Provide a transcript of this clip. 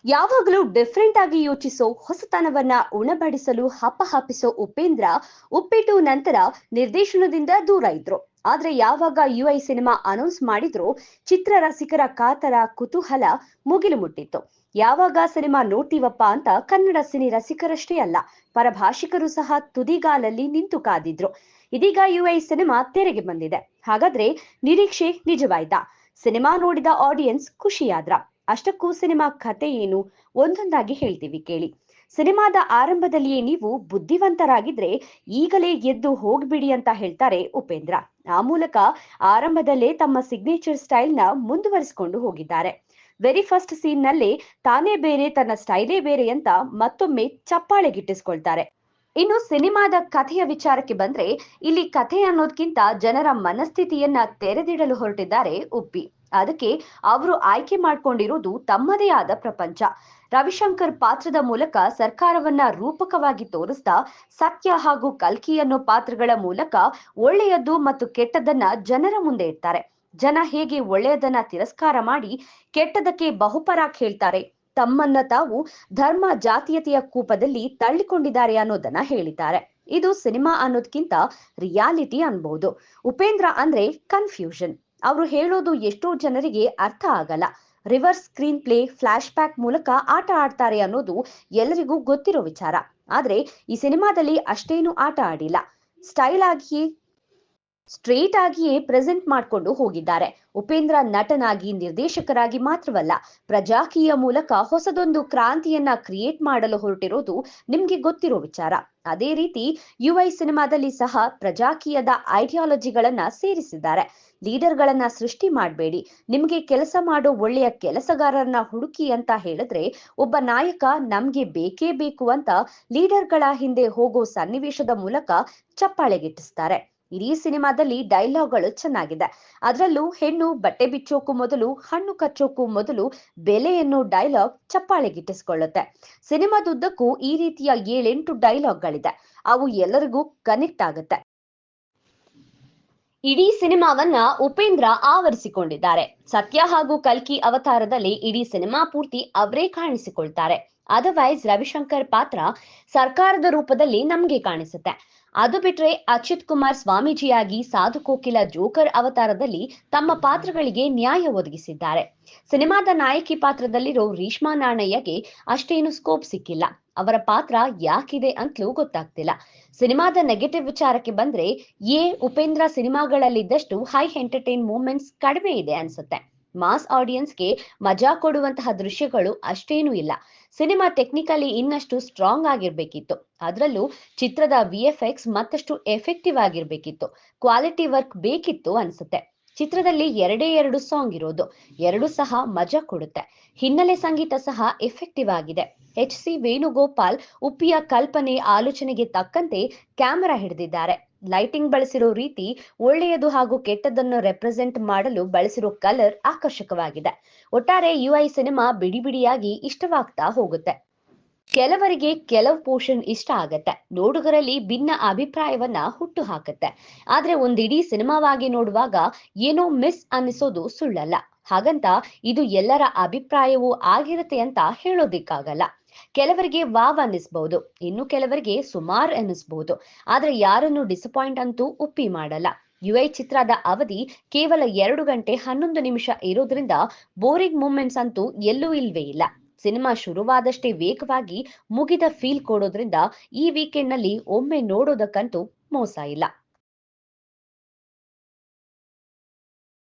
ಯಾವಾಗಲೂ ಡಿಫ್ರೆಂಟ್ ಆಗಿ ಯೋಚಿಸೋ ಹೊಸತನವನ್ನ ಉಣಬಡಿಸಲು ಹಪಹಪಿಸೋ ಉಪೇಂದ್ರ ಉಪ್ಪಿಟ್ಟು ನಂತರ ನಿರ್ದೇಶನದಿಂದ ದೂರ ಇದ್ರು. ಆದ್ರೆ ಯಾವಾಗ ಯುಐ ಸಿನಿಮಾ ಅನೌನ್ಸ್ ಮಾಡಿದ್ರು, ಚಿತ್ರ ರಸಿಕರ ಕಾತರ ಕುತೂಹಲ ಮುಗಿಲು ಮುಟ್ಟಿತ್ತು. ಯಾವಾಗ ಸಿನಿಮಾ ನೋಡ್ತೀವಪ್ಪ ಅಂತ ಕನ್ನಡ ಸಿನಿ ರಸಿಕರಷ್ಟೇ ಅಲ್ಲ, ಪರಭಾಷಿಕರು ಸಹ ತುದಿಗಾಲಲ್ಲಿ ನಿಂತು ಕಾದಿದ್ರು. ಇದೀಗ ಯುಐ ಸಿನಿಮಾ ತೆರೆಗೆ ಬಂದಿದೆ. ಹಾಗಾದ್ರೆ ನಿರೀಕ್ಷೆ ನಿಜವಾಯ್ತಾ? ಸಿನಿಮಾ ನೋಡಿದ ಆಡಿಯನ್ಸ್ ಖುಷಿಯಾದ್ರ? ಅಷ್ಟಕ್ಕೂ ಸಿನಿಮಾ ಕತೆ ಏನು ಒಂದೊಂದಾಗಿ ಹೇಳ್ತೀವಿ ಕೇಳಿ. ಸಿನಿಮಾದ ಆರಂಭದಲ್ಲಿಯೇ ನೀವು ಬುದ್ಧಿವಂತರಾಗಿದ್ರೆ ಈಗಲೇ ಎದ್ದು ಹೋಗ್ಬಿಡಿ ಅಂತ ಹೇಳ್ತಾರೆ ಉಪೇಂದ್ರ. ಆ ಮೂಲಕ ಆರಂಭದಲ್ಲೇ ತಮ್ಮ ಸಿಗ್ನೇಚರ್ ಸ್ಟೈಲ್ ನ ಮುಂದುವರಿಸಿಕೊಂಡು ಹೋಗಿದ್ದಾರೆ. ವೆರಿ ಫಸ್ಟ್ ಸೀನ್ ನಲ್ಲೇ ತಾನೇ ಬೇರೆ ತನ್ನ ಸ್ಟೈಲೇ ಬೇರೆ ಅಂತ ಮತ್ತೊಮ್ಮೆ ಚಪ್ಪಾಳೆ ಗಿಟ್ಟಿಸ್ಕೊಳ್ತಾರೆ. ಇನ್ನು ಸಿನಿಮಾದ ಕಥೆಯ ವಿಚಾರಕ್ಕೆ ಬಂದ್ರೆ, ಇಲ್ಲಿ ಕಥೆ ಅನ್ನೋದ್ಕಿಂತ ಜನರ ಮನಸ್ಥಿತಿಯನ್ನ ತೆರೆದಿಡಲು ಹೊರಟಿದ್ದಾರೆ ಉಪ್ಪಿ. ಅದಕ್ಕೆ ಅವರು ಆಯ್ಕೆ ಮಾಡ್ಕೊಂಡಿರೋದು ತಮ್ಮದೇ ಆದ ಪ್ರಪಂಚ. ರವಿಶಂಕರ್ ಪಾತ್ರದ ಮೂಲಕ ಸರ್ಕಾರವನ್ನ ರೂಪಕವಾಗಿ ತೋರಿಸ್ತಾ, ಸತ್ಯ ಹಾಗೂ ಕಲ್ಕಿ ಅನ್ನೋ ಪಾತ್ರಗಳ ಮೂಲಕ ಒಳ್ಳೆಯದ್ದು ಮತ್ತು ಕೆಟ್ಟದನ್ನ ಜನರ ಮುಂದೆ ಇಡ್ತಾರೆ. ಜನ ಹೇಗೆ ಒಳ್ಳೆಯದನ್ನ ತಿರಸ್ಕಾರ ಮಾಡಿ ಕೆಟ್ಟದಕ್ಕೆ ಬಹುಪರಾಕ್ ಹೇಳ್ತಾರೆ, ತಮ್ಮನ್ನ ತಾವು ಧರ್ಮ ಜಾತೀಯತೆಯ ಕೂಪದಲ್ಲಿ ತಳ್ಳಿಕೊಂಡಿದ್ದಾರೆ ಅನ್ನೋದನ್ನ ಹೇಳಿದ್ದಾರೆ. ಇದು ಸಿನಿಮಾ ಅನ್ನೋದ್ಕಿಂತ ರಿಯಾಲಿಟಿ ಅನ್ಬಹುದು. ಉಪೇಂದ್ರ ಅಂದ್ರೆ ಕನ್ಫ್ಯೂಷನ್. ಅವರು ಹೇಳೋದು ಎಷ್ಟೋ ಜನರಿಗೆ ಅರ್ಥ ಆಗಲ್ಲ. Reverse screenplay, flashback ಮೂಲಕ ಆಟ ಆಡ್ತಾರೆ ಅನ್ನೋದು ಎಲ್ಲರಿಗೂ ಗೊತ್ತಿರೋ ವಿಚಾರ. ಆದ್ರೆ ಈ ಸಿನಿಮಾದಲ್ಲಿ ಅಷ್ಟೇನು ಆಟ ಆಡಿಲ್ಲ. ಸ್ಟೈಲ್ ಆಗಿಯೇ ಸ್ಟ್ರೇಟ್ ಆಗಿಯೇ ಪ್ರೆಸೆಂಟ್ ಮಾಡಿಕೊಂಡು ಹೋಗಿದ್ದಾರೆ. ಉಪೇಂದ್ರ ನಟನಾಗಿ, ನಿರ್ದೇಶಕರಾಗಿ ಮಾತ್ರವಲ್ಲ, ಪ್ರಜಾಕೀಯ ಮೂಲಕ ಹೊಸದೊಂದು ಕ್ರಾಂತಿಯನ್ನ ಕ್ರಿಯೇಟ್ ಮಾಡಲು ಹೊರಟಿರೋದು ನಿಮ್ಗೆ ಗೊತ್ತಿರೋ ವಿಚಾರ. ಅದೇ ರೀತಿ ಯುಐ ಸಿನಿಮಾದಲ್ಲಿ ಸಹ ಪ್ರಜಾಕೀಯದ ಐಡಿಯಾಲಜಿಗಳನ್ನ ಸೇರಿಸಿದ್ದಾರೆ. ಲೀಡರ್ಗಳನ್ನ ಸೃಷ್ಟಿ ಮಾಡಬೇಡಿ, ನಿಮ್ಗೆ ಕೆಲಸ ಮಾಡೋ ಒಳ್ಳೆಯ ಕೆಲಸಗಾರರನ್ನ ಹುಡುಕಿ ಅಂತ ಹೇಳಿದ್ರೆ ಒಬ್ಬ ನಾಯಕ ನಮ್ಗೆ ಬೇಕೇ ಬೇಕು ಅಂತ ಲೀಡರ್ಗಳ ಹಿಂದೆ ಹೋಗೋ ಸನ್ನಿವೇಶದ ಮೂಲಕ ಚಪ್ಪಾಳೆಗಿಟ್ಟಿಸ್ತಾರೆ. ಇಡೀ ಸಿನಿಮಾದಲ್ಲಿ ಡೈಲಾಗ್ಗಳು ಚೆನ್ನಾಗಿದೆ. ಅದರಲ್ಲೂ ಹೆಣ್ಣು ಬಟ್ಟೆ ಬಿಚ್ಚೋಕು ಮೊದಲು, ಹಣ್ಣು ಕಚ್ಚೋಕು ಮೊದಲು ಬೆಲೆ ಎನ್ನೋ ಡೈಲಾಗ್ ಚಪ್ಪಾಳೆಗಿಟ್ಟಿಸ್ಕೊಳ್ಳುತ್ತೆ. ಸಿನಿಮಾದುದ್ದಕ್ಕೂ ಈ ರೀತಿಯ 7-8 ಡೈಲಾಗ್ಗಳಿದೆ. ಅವು ಎಲ್ಲರಿಗೂ ಕನೆಕ್ಟ್ ಆಗುತ್ತೆ. ಇಡೀ ಸಿನಿಮಾವನ್ನ ಉಪೇಂದ್ರ ಆವರಿಸಿಕೊಂಡಿದ್ದಾರೆ. ಸತ್ಯ ಹಾಗೂ ಕಲ್ಕಿ ಅವತಾರದಲ್ಲಿ ಇಡೀ ಸಿನಿಮಾ ಪೂರ್ತಿ ಅವರೇ ಕಾಣಿಸಿಕೊಳ್ತಾರೆ. ಅದರ್ವೈಸ್ ರವಿಶಂಕರ್ ಪಾತ್ರ ಸರ್ಕಾರದ ರೂಪದಲ್ಲಿ ನಮ್ಗೆ ಕಾಣಿಸುತ್ತೆ. ಅದು ಬಿಟ್ರೆ ಅಚ್ಯುತ್ ಕುಮಾರ್ ಸ್ವಾಮೀಜಿಯಾಗಿ, ಸಾಧು ಕೋಕಿಲ ಜೋಕರ್ ಅವತಾರದಲ್ಲಿ ತಮ್ಮ ಪಾತ್ರಗಳಿಗೆ ನ್ಯಾಯ ಒದಗಿಸಿದ್ದಾರೆ. ಸಿನಿಮಾದ ನಾಯಕಿ ಪಾತ್ರದಲ್ಲಿರೋ ರೀಶ್ಮಾ ನಾಣಯ್ಯಗೆ ಅಷ್ಟೇನು ಸ್ಕೋಪ್ ಸಿಕ್ಕಿಲ್ಲ. ಅವರ ಪಾತ್ರ ಯಾಕಿದೆ ಅಂತಲೂ ಗೊತ್ತಾಗ್ತಿಲ್ಲ. ಸಿನಿಮಾದ ನೆಗೆಟಿವ್ ವಿಚಾರಕ್ಕೆ ಬಂದ್ರೆ, ಉಪೇಂದ್ರ ಸಿನಿಮಾಗಳಲ್ಲಿದ್ದಷ್ಟು ಹೈ ಎಂಟರ್ಟೈನ್ ಮೂಮೆಂಟ್ಸ್ ಕಡಿಮೆ ಇದೆ ಅನ್ಸುತ್ತೆ. ಮಾಸ್ ಆಡಿಯನ್ಸ್ಗೆ ಮಜಾ ಕೊಡುವಂತಹ ದೃಶ್ಯಗಳು ಅಷ್ಟೇನೂ ಇಲ್ಲ. ಸಿನಿಮಾ ಟೆಕ್ನಿಕಲಿ ಇನ್ನಷ್ಟು ಸ್ಟ್ರಾಂಗ್ ಆಗಿರ್ಬೇಕಿತ್ತು. ಅದರಲ್ಲೂ ಚಿತ್ರದ ವಿಎಫ್ಎಕ್ಸ್ ಮತ್ತಷ್ಟು ಎಫೆಕ್ಟಿವ್ ಆಗಿರ್ಬೇಕಿತ್ತು. ಕ್ವಾಲಿಟಿ ವರ್ಕ್ ಬೇಕಿತ್ತು ಅನ್ಸುತ್ತೆ. ಚಿತ್ರದಲ್ಲಿ 2 ಸಾಂಗ್ ಇರೋದು, 2 ಸಹ ಮಜಾ ಕೊಡುತ್ತೆ. ಹಿನ್ನೆಲೆ ಸಂಗೀತ ಸಹ ಎಫೆಕ್ಟಿವ್ ಆಗಿದೆ. HC ವೇಣುಗೋಪಾಲ್ ಉಪ್ಪಿಯ ಕಲ್ಪನೆ, ಆಲೋಚನೆಗೆ ತಕ್ಕಂತೆ ಕ್ಯಾಮೆರಾ ಹಿಡಿದಿದ್ದಾರೆ. ಲೈಟಿಂಗ್ ಬಳಸಿರೋ ರೀತಿ ಒಳ್ಳೆಯದು ಹಾಗೂ ಕೆಟ್ಟದನ್ನು ರೆಪ್ರೆಸೆಂಟ್ ಮಾಡಲು ಬಳಸಿರೋ ಕಲರ್ ಆಕರ್ಷಕವಾಗಿದೆ. ಒಟ್ಟಾರೆ ಯುಐ ಸಿನಿಮಾ ಬಿಡಿ ಬಿಡಿಯಾಗಿ ಇಷ್ಟವಾಗ್ತಾ ಹೋಗುತ್ತೆ. ಕೆಲವರಿಗೆ ಕೆಲವು ಪೋರ್ಷನ್ ಇಷ್ಟ ಆಗತ್ತೆ, ನೋಡುಗರಲ್ಲಿ ಭಿನ್ನ ಅಭಿಪ್ರಾಯವನ್ನ ಹುಟ್ಟು ಹಾಕತ್ತೆ. ಆದ್ರೆ ಒಂದಿಡೀ ಸಿನಿಮಾವಾಗಿ ನೋಡುವಾಗ ಏನೋ ಮಿಸ್ ಅನ್ನಿಸೋದು ಸುಳ್ಳಲ್ಲ. ಹಾಗಂತ ಇದು ಎಲ್ಲರ ಅಭಿಪ್ರಾಯವೂ ಆಗಿರತ್ತೆ ಅಂತ ಹೇಳೋದಿಕ್ಕಾಗಲ್ಲ. ಕೆಲವರಿಗೆ ವಾವ್ ಅನ್ನಿಸ್ಬಹುದು, ಇನ್ನು ಕೆಲವರಿಗೆ ಸುಮಾರ್ ಅನ್ನಿಸ್ಬಹುದು. ಆದ್ರೆ ಯಾರನ್ನು ಡಿಸಪಾಯಿಂಟ್ ಅಂತೂ ಉಪ್ಪಿ ಮಾಡಲ್ಲ. ಯುಐ ಚಿತ್ರದ ಅವಧಿ ಕೇವಲ 2 ಗಂಟೆ 11 ನಿಮಿಷ ಇರೋದ್ರಿಂದ ಬೋರಿಂಗ್ ಮೂಮೆಂಟ್ಸ್ ಅಂತೂ ಎಲ್ಲೂ ಇಲ್ವೇ ಇಲ್ಲ. ಸಿನಿಮಾ ಶುರುವಾದಷ್ಟೇ ವೇಗವಾಗಿ ಮುಗಿದ ಫೀಲ್ ಕೊಡೋದ್ರಿಂದ ಈ ವೀಕೆಂಡ್ ನಲ್ಲಿ ಒಮ್ಮೆ ನೋಡೋದಕ್ಕಂತೂ ಮೋಸ ಇಲ್ಲ.